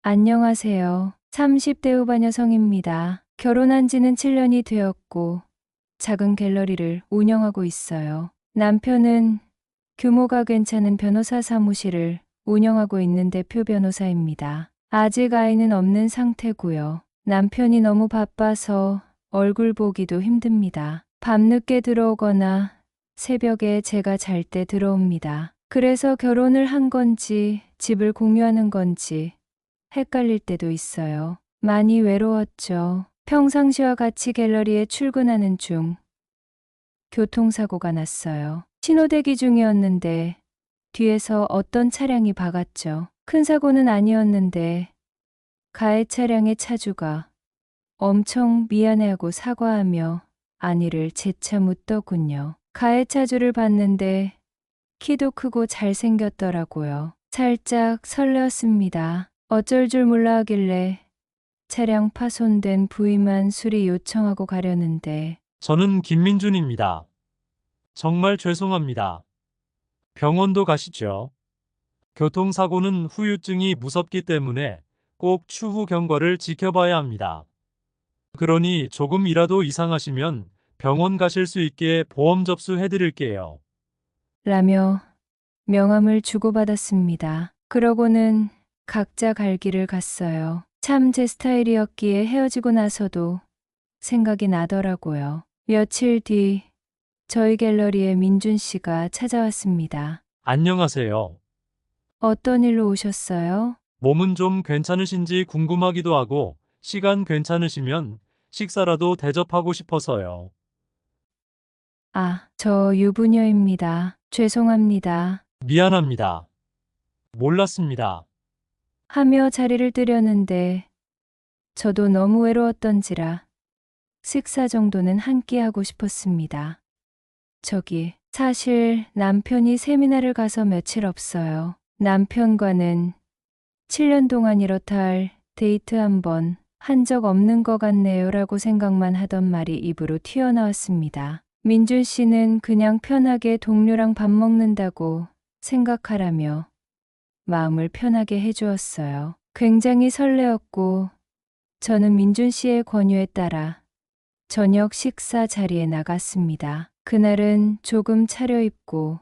안녕하세요. 30대 후반 여성입니다. 결혼한 지는 7년이 되었고 작은 갤러리를 운영하고 있어요. 남편은 규모가 괜찮은 변호사 사무실을 운영하고 있는 대표 변호사입니다. 아직 아이는 없는 상태고요. 남편이 너무 바빠서 얼굴 보기도 힘듭니다. 밤늦게 들어오거나 새벽에 제가 잘 때 들어옵니다. 그래서 결혼을 한 건지 집을 공유하는 건지 헷갈릴 때도 있어요. 많이 외로웠죠. 평상시와 같이 갤러리에 출근하는 중 교통사고가 났어요. 신호대기 중이었는데 뒤에서 어떤 차량이 박았죠. 큰 사고는 아니었는데 가해 차량의 차주가 엄청 미안해하고 사과하며 안위를 재차 묻더군요. 가해 차주를 봤는데 키도 크고 잘생겼더라고요. 살짝 설레었습니다. 어쩔 줄 몰라 하길래 차량 파손된 부위만 수리 요청하고 가려는데 저는 김민준입니다. 정말 죄송합니다. 병원도 가시죠. 교통사고는 후유증이 무섭기 때문에 꼭 추후 경과를 지켜봐야 합니다. 그러니 조금이라도 이상하시면 병원 가실 수 있게 보험 접수해드릴게요. 라며 명함을 주고받았습니다. 그러고는 각자 갈 길을 갔어요. 참 제 스타일이었기에 헤어지고 나서도 생각이 나더라고요. 며칠 뒤 저희 갤러리에 민준 씨가 찾아왔습니다. 안녕하세요. 어떤 일로 오셨어요? 몸은 좀 괜찮으신지 궁금하기도 하고 시간 괜찮으시면 식사라도 대접하고 싶어서요. 아, 저 유부녀입니다. 죄송합니다. 미안합니다. 몰랐습니다. 하며 자리를 뜨려는데 저도 너무 외로웠던지라 식사 정도는 한 끼 하고 싶었습니다. 저기, 사실 남편이 세미나를 가서 며칠 없어요. 남편과는 7년 동안 이렇다 할 데이트 한 번 한 적 없는 것 같네요 라고 생각만 하던 말이 입으로 튀어나왔습니다. 민준 씨는 그냥 편하게 동료랑 밥 먹는다고 생각하라며 마음을 편하게 해주었어요. 굉장히 설레었고 저는 민준 씨의 권유에 따라 저녁 식사 자리에 나갔습니다. 그날은 조금 차려입고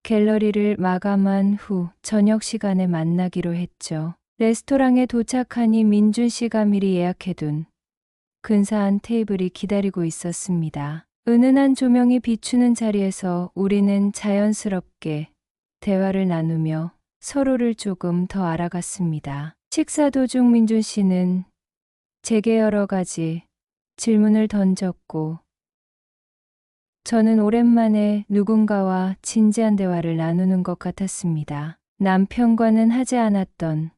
갤러리를 마감한 후 저녁 시간에 만나기로 했죠. 레스토랑에 도착하니 민준 씨가 미리 예약해둔 근사한 테이블이 기다리고 있었습니다. 은은한 조명이 비추는 자리에서 우리는 자연스럽게 대화를 나누며 서로를 조금 더 알아갔습니다. 식사 도중 민준 씨는 제게 여러 가지 질문을 던졌고 저는 오랜만에 누군가와 진지한 대화를 나누는 것 같았습니다. 남편과는 하지 않았던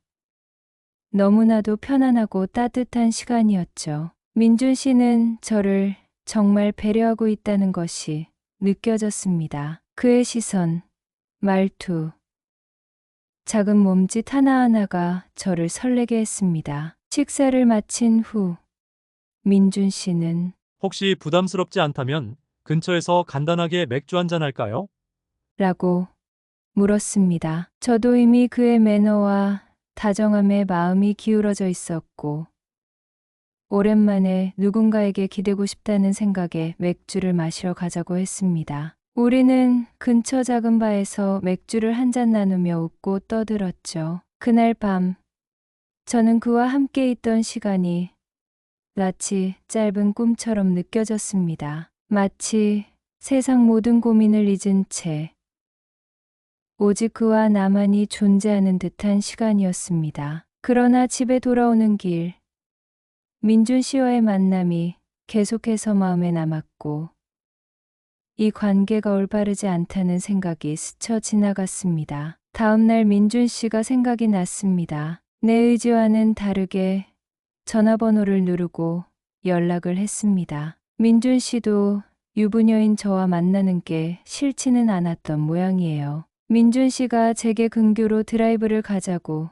너무나도 편안하고 따뜻한 시간이었죠. 민준 씨는 저를 정말 배려하고 있다는 것이 느껴졌습니다. 그의 시선, 말투, 작은 몸짓 하나하나가 저를 설레게 했습니다. 식사를 마친 후 민준 씨는 혹시 부담스럽지 않다면 근처에서 간단하게 맥주 한잔 할까요? 라고 물었습니다. 저도 이미 그의 매너와 다정함에 마음이 기울어져 있었고 오랜만에 누군가에게 기대고 싶다는 생각에 맥주를 마시러 가자고 했습니다. 우리는 근처 작은 바에서 맥주를 한 잔 나누며 웃고 떠들었죠. 그날 밤 저는 그와 함께 있던 시간이 마치 짧은 꿈처럼 느껴졌습니다. 마치 세상 모든 고민을 잊은 채 오직 그와 나만이 존재하는 듯한 시간이었습니다. 그러나 집에 돌아오는 길, 민준 씨와의 만남이 계속해서 마음에 남았고 이 관계가 올바르지 않다는 생각이 스쳐 지나갔습니다. 다음 날 민준 씨가 생각이 났습니다. 내 의지와는 다르게 전화번호를 누르고 연락을 했습니다. 민준 씨도 유부녀인 저와 만나는 게 싫지는 않았던 모양이에요. 민준 씨가 제게 근교로 드라이브를 가자고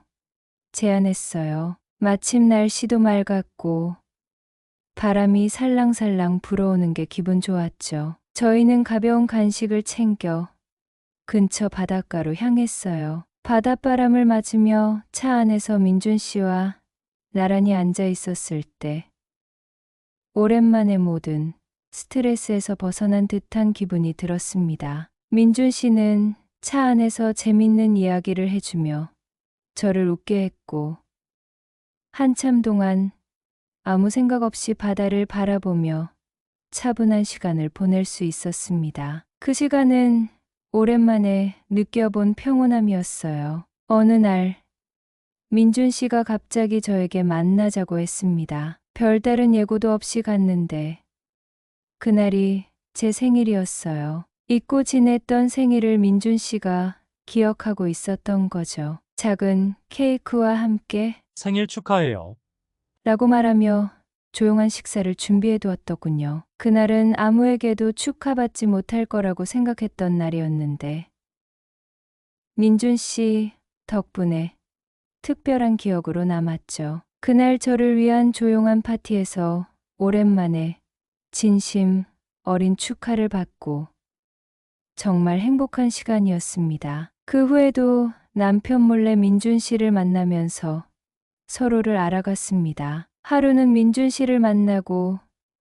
제안했어요. 마침 날씨도 맑았고 바람이 살랑살랑 불어오는 게 기분 좋았죠. 저희는 가벼운 간식을 챙겨 근처 바닷가로 향했어요. 바닷바람을 맞으며 차 안에서 민준 씨와 나란히 앉아 있었을 때 오랜만에 모든 스트레스에서 벗어난 듯한 기분이 들었습니다. 민준 씨는 차 안에서 재밌는 이야기를 해주며 저를 웃게 했고 한참 동안 아무 생각 없이 바다를 바라보며 차분한 시간을 보낼 수 있었습니다. 그 시간은 오랜만에 느껴본 평온함이었어요. 어느 날 민준 씨가 갑자기 저에게 만나자고 했습니다. 별다른 예고도 없이 갔는데 그날이 제 생일이었어요. 잊고 지냈던 생일을 민준 씨가 기억하고 있었던 거죠. 작은 케이크와 함께 생일 축하해요. 라고 말하며 조용한 식사를 준비해 두었더군요. 그날은 아무에게도 축하받지 못할 거라고 생각했던 날이었는데 민준 씨 덕분에 특별한 기억으로 남았죠. 그날 저를 위한 조용한 파티에서 오랜만에 진심 어린 축하를 받고 정말 행복한 시간이었습니다. 그 후에도 남편 몰래 민준 씨를 만나면서 서로를 알아갔습니다. 하루는 민준 씨를 만나고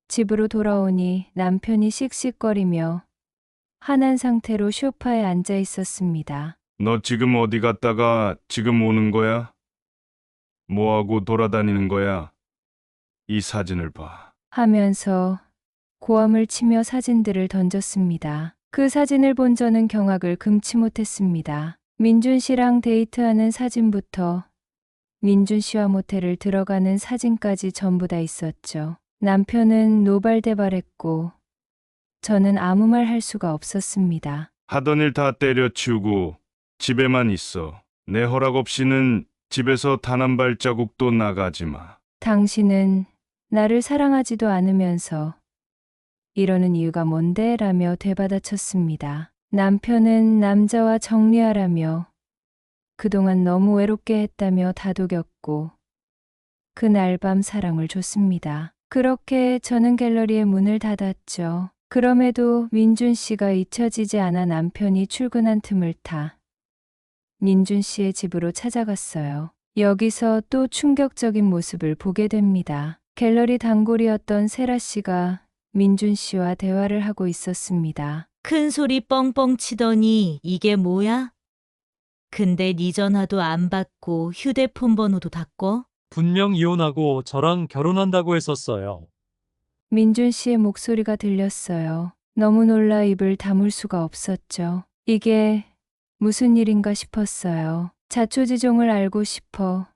집으로 돌아오니 남편이 씩씩거리며 화난 상태로 소파에 앉아 있었습니다. 너 지금 어디 갔다가 지금 오는 거야? 뭐하고 돌아다니는 거야? 이 사진을 봐. 하면서 고함을 치며 사진들을 던졌습니다. 그 사진을 본 저는 경악을 금치 못했습니다. 민준 씨랑 데이트하는 사진부터 민준 씨와 모텔을 들어가는 사진까지 전부 다 있었죠. 남편은 노발대발했고 저는 아무 말 할 수가 없었습니다. 하던 일 다 때려치우고 집에만 있어. 내 허락 없이는 집에서 단 한 발자국도 나가지 마. 당신은 나를 사랑하지도 않으면서 이러는 이유가 뭔데? 라며 되받아쳤습니다. 남편은 남자와 정리하라며 그동안 너무 외롭게 했다며 다독였고 그날 밤 사랑을 줬습니다. 그렇게 저는 갤러리의 문을 닫았죠. 그럼에도 민준 씨가 잊혀지지 않아 남편이 출근한 틈을 타 민준 씨의 집으로 찾아갔어요. 여기서 또 충격적인 모습을 보게 됩니다. 갤러리 단골이었던 세라 씨가 민준 씨와 대화를 하고 있었습니다. 큰 소리 뻥뻥 치더니 이게 뭐야? 근데 네 전화도 안 받고 휴대폰 번호도 다 꺼? 분명 이혼하고 저랑 결혼한다고 했었어요. 민준 씨의 목소리가 들렸어요. 너무 놀라 입을 다물 수가 없었죠. 이게 무슨 일인가 싶었어요. 자초지종을 알고 싶어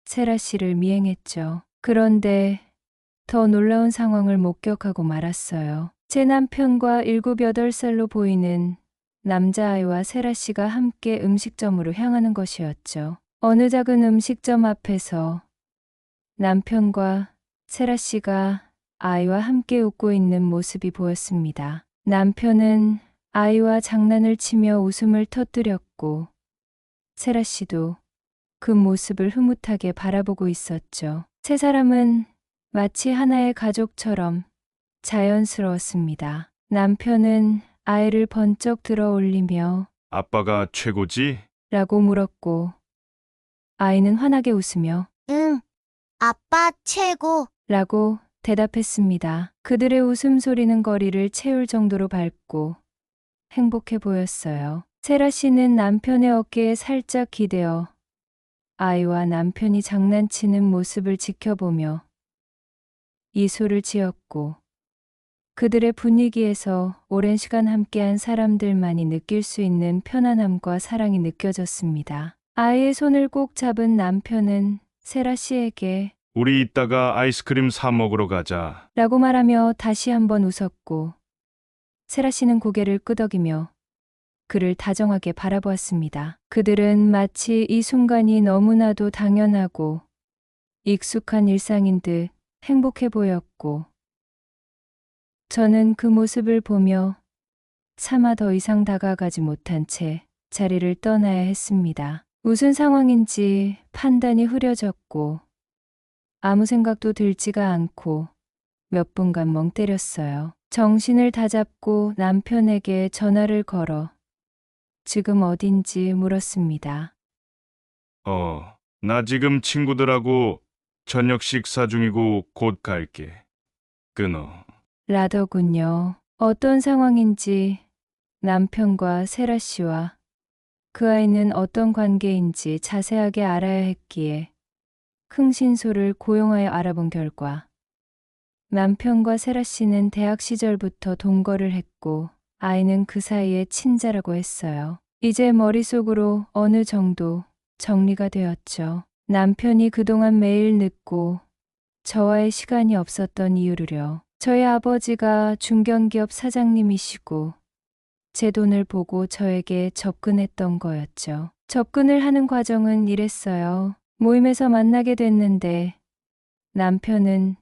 세라 씨를 미행했죠. 그런데 더 놀라운 상황을 목격하고 말았어요. 제 남편과 7, 8살로 보이는 남자아이와 세라 씨가 함께 음식점으로 향하는 것이었죠. 어느 작은 음식점 앞에서 남편과 세라 씨가 아이와 함께 웃고 있는 모습이 보였습니다. 남편은 아이와 장난을 치며 웃음을 터뜨렸고 세라 씨도 그 모습을 흐뭇하게 바라보고 있었죠. 세 사람은 마치 하나의 가족처럼 자연스러웠습니다. 남편은 아이를 번쩍 들어 올리며 아빠가 최고지? 라고 물었고 아이는 환하게 웃으며 응, 아빠 최고. 라고 대답했습니다. 그들의 웃음소리는 거리를 채울 정도로 밝고 행복해 보였어요. 세라 씨는 남편의 어깨에 살짝 기대어 아이와 남편이 장난치는 모습을 지켜보며 이소를 지었고 그들의 분위기에서 오랜 시간 함께한 사람들만이 느낄 수 있는 편안함과 사랑이 느껴졌습니다. 아이의 손을 꼭 잡은 남편은 세라 씨에게 우리 이따가 아이스크림 사 먹으러 가자. 라고 말하며 다시 한번 웃었고 세라 씨는 고개를 끄덕이며 그를 다정하게 바라보았습니다. 그들은 마치 이 순간이 너무나도 당연하고 익숙한 일상인 듯 행복해 보였고 저는 그 모습을 보며 차마 더 이상 다가가지 못한 채 자리를 떠나야 했습니다. 무슨 상황인지 판단이 흐려졌고 아무 생각도 들지가 않고 몇 분간 멍 때렸어요. 정신을 다잡고 남편에게 전화를 걸어 지금 어딘지 물었습니다. 나 지금 친구들하고 저녁 식사 중이고 곧 갈게. 끊어. 라더군요. 어떤 상황인지 남편과 세라 씨와 그 아이는 어떤 관계인지 자세하게 알아야 했기에 흥신소를 고용하여 알아본 결과 남편과 세라 씨는 대학 시절부터 동거를 했고 아이는 그 사이에 친자라고 했어요. 이제 머릿속으로 어느 정도 정리가 되었죠. 남편이 그동안 매일 늦고 저와의 시간이 없었던 이유를요. 저희 아버지가 중견기업 사장님이시고 제 돈을 보고 저에게 접근했던 거였죠. 접근을 하는 과정은 이랬어요. 모임에서 만나게 됐는데 남편은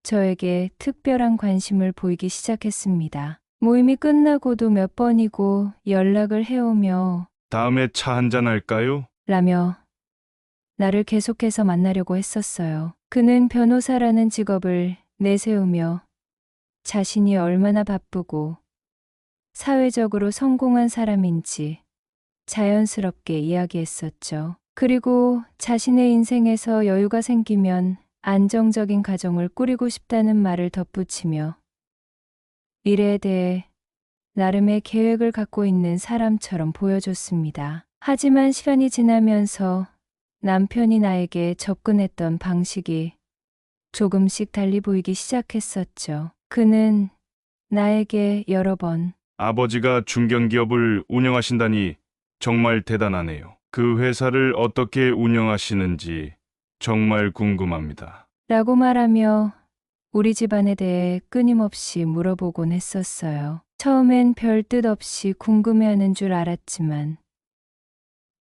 저에게 특별한 관심을 보이기 시작했습니다. 모임이 끝나고도 몇 번이고 연락을 해오며 다음에 차 한잔 할까요? 라며 나를 계속해서 만나려고 했었어요. 그는 변호사라는 직업을 내세우며 자신이 얼마나 바쁘고 사회적으로 성공한 사람인지 자연스럽게 이야기했었죠. 그리고 자신의 인생에서 여유가 생기면 안정적인 가정을 꾸리고 싶다는 말을 덧붙이며 미래에 대해 나름의 계획을 갖고 있는 사람처럼 보여줬습니다. 하지만 시간이 지나면서 남편이 나에게 접근했던 방식이 조금씩 달리 보이기 시작했었죠. 그는 나에게 여러 번 아버지가 중견기업을 운영하신다니 정말 대단하네요. 그 회사를 어떻게 운영하시는지 정말 궁금합니다. 라고 말하며 우리 집안에 대해 끊임없이 물어보곤 했었어요. 처음엔 별 뜻 없이 궁금해하는 줄 알았지만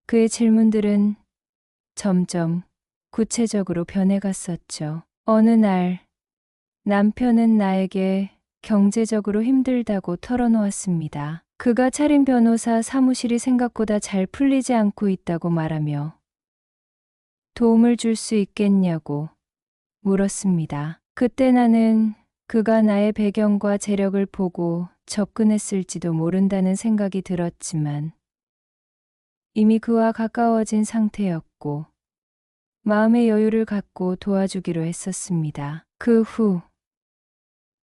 그의 질문들은 점점 구체적으로 변해갔었죠. 어느 날 남편은 나에게 경제적으로 힘들다고 털어놓았습니다. 그가 차린 변호사 사무실이 생각보다 잘 풀리지 않고 있다고 말하며 도움을 줄 수 있겠냐고 물었습니다. 그때 나는 그가 나의 배경과 재력을 보고 접근했을지도 모른다는 생각이 들었지만 이미 그와 가까워진 상태였고 마음의 여유를 갖고 도와주기로 했었습니다. 그 후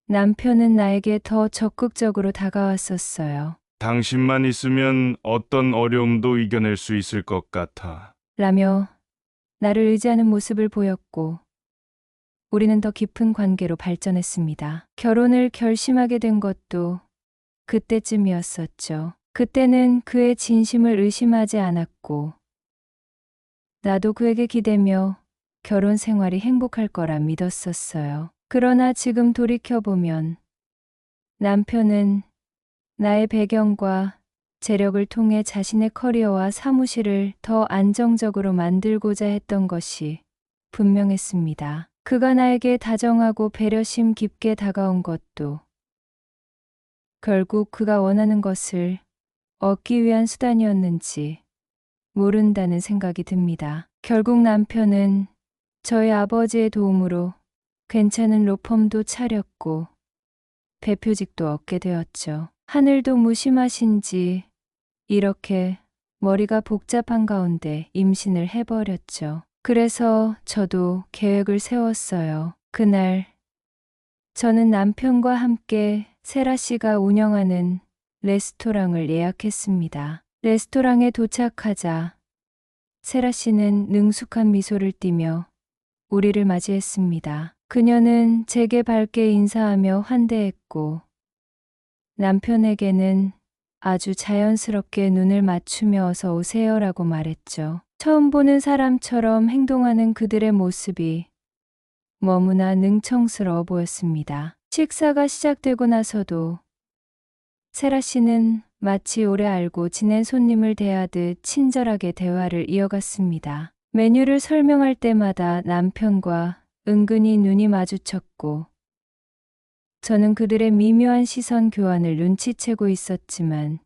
남편은 나에게 더 적극적으로 다가왔었어요. 당신만 있으면 어떤 어려움도 이겨낼 수 있을 것 같아. 라며 나를 의지하는 모습을 보였고 우리는 더 깊은 관계로 발전했습니다. 결혼을 결심하게 된 것도 그때쯤이었었죠. 그때는 그의 진심을 의심하지 않았고 나도 그에게 기대며 결혼 생활이 행복할 거라 믿었었어요. 그러나 지금 돌이켜보면 남편은 나의 배경과 재력을 통해 자신의 커리어와 사무실을 더 안정적으로 만들고자 했던 것이 분명했습니다. 그가 나에게 다정하고 배려심 깊게 다가온 것도 결국 그가 원하는 것을 얻기 위한 수단이었는지 모른다는 생각이 듭니다. 결국 남편은 저희 아버지의 도움으로 괜찮은 로펌도 차렸고 대표직도 얻게 되었죠. 하늘도 무심하신지 이렇게 머리가 복잡한 가운데 임신을 해버렸죠. 그래서 저도 계획을 세웠어요. 그날 저는 남편과 함께 세라 씨가 운영하는 레스토랑을 예약했습니다. 레스토랑에 도착하자 세라 씨는 능숙한 미소를 띠며 우리를 맞이했습니다. 그녀는 제게 밝게 인사하며 환대했고 남편에게는 아주 자연스럽게 눈을 맞추며 어서 오세요라고 말했죠. 처음 보는 사람처럼 행동하는 그들의 모습이 너무나 능청스러워 보였습니다. 식사가 시작되고 나서도 세라 씨는 마치 오래 알고 지낸 손님을 대하듯 친절하게 대화를 이어갔습니다. 메뉴를 설명할 때마다 남편과 은근히 눈이 마주쳤고 저는 그들의 미묘한 시선 교환을 눈치채고 있었지만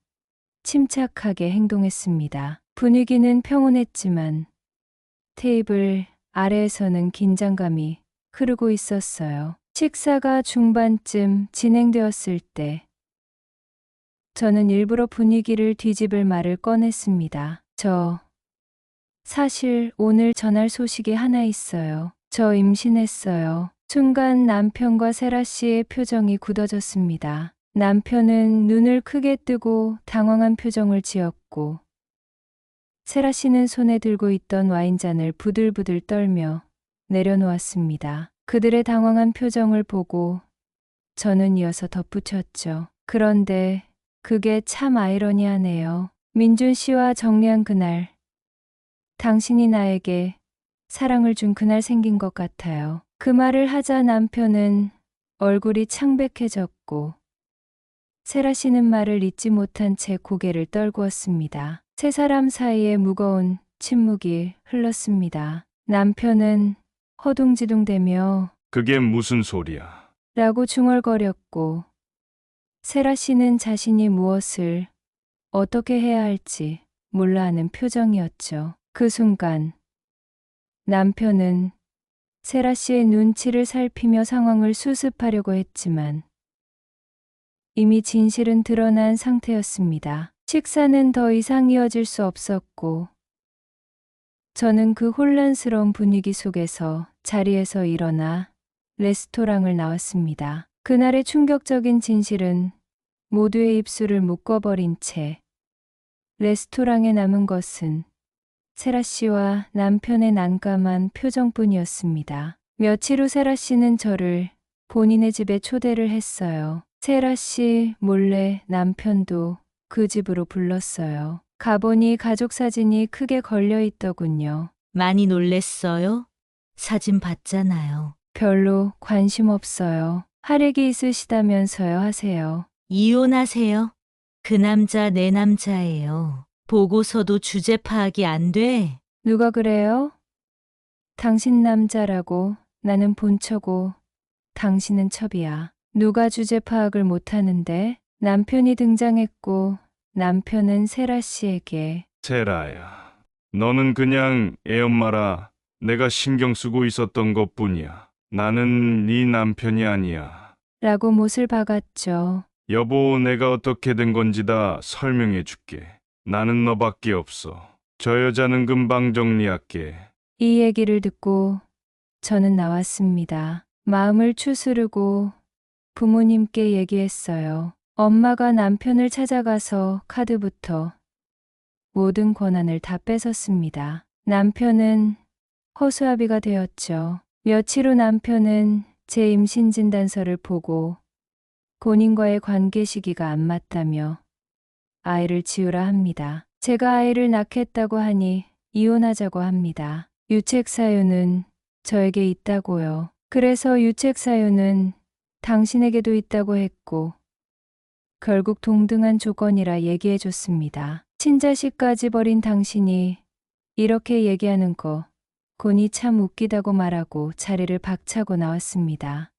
침착하게 행동했습니다. 분위기는 평온했지만 테이블 아래에서는 긴장감이 흐르고 있었어요. 식사가 중반쯤 진행되었을 때 저는 일부러 분위기를 뒤집을 말을 꺼냈습니다. 저 사실 오늘 전할 소식이 하나 있어요. 저 임신했어요. 순간 남편과 세라 씨의 표정이 굳어졌습니다. 남편은 눈을 크게 뜨고 당황한 표정을 지었고, 세라 씨는 손에 들고 있던 와인잔을 부들부들 떨며 내려놓았습니다. 그들의 당황한 표정을 보고 저는 이어서 덧붙였죠. 그런데 그게 참 아이러니하네요. 민준 씨와 정리한 그날, 당신이 나에게 사랑을 준 그날 생긴 것 같아요. 그 말을 하자 남편은 얼굴이 창백해졌고, 세라 씨는 말을 잇지 못한 채 고개를 떨구었습니다. 세 사람 사이에 무거운 침묵이 흘렀습니다. 남편은 허둥지둥대며 그게 무슨 소리야? 라고 중얼거렸고, 세라 씨는 자신이 무엇을 어떻게 해야 할지 몰라 하는 표정이었죠. 그 순간 남편은 세라 씨의 눈치를 살피며 상황을 수습하려고 했지만 이미 진실은 드러난 상태였습니다. 식사는 더 이상 이어질 수 없었고, 저는 그 혼란스러운 분위기 속에서 자리에서 일어나 레스토랑을 나왔습니다. 그날의 충격적인 진실은 모두의 입술을 묶어버린 채 레스토랑에 남은 것은 세라 씨와 남편의 난감한 표정뿐이었습니다. 며칠 후 세라 씨는 저를 본인의 집에 초대를 했어요. 세라 씨 몰래 남편도 그 집으로 불렀어요. 가보니 가족 사진이 크게 걸려 있더군요. 많이 놀랬어요? 사진 봤잖아요. 별로 관심 없어요. 할애기 있으시다면서요 하세요. 이혼하세요. 그 남자 내 남자예요. 보고서도 주제 파악이 안 돼. 누가 그래요? 당신 남자라고, 나는 본처고 당신은 첩이야. 누가 주제 파악을 못하는데? 남편이 등장했고 남편은 세라 씨에게 세라야, 너는 그냥 애 엄마라. 내가 신경 쓰고 있었던 것뿐이야. 나는 네 남편이 아니야. 라고 못을 박았죠. 여보, 내가 어떻게 된 건지 다 설명해 줄게. 나는 너밖에 없어. 저 여자는 금방 정리할게. 이 얘기를 듣고 저는 나왔습니다. 마음을 추스르고 부모님께 얘기했어요. 엄마가 남편을 찾아가서 카드부터 모든 권한을 다 뺏었습니다. 남편은 허수아비가 되었죠. 며칠 후 남편은 제 임신 진단서를 보고 본인과의 관계 시기가 안 맞다며 아이를 지우라 합니다. 제가 아이를 낳겠다고 하니 이혼하자고 합니다. 유책 사유는 저에게 있다고요. 그래서 유책 사유는 당신에게도 있다고 했고 결국 동등한 조건이라 얘기해 줬습니다. 친자식까지 버린 당신이 이렇게 얘기하는 거 곤이 참 웃기다고 말하고 자리를 박차고 나왔습니다.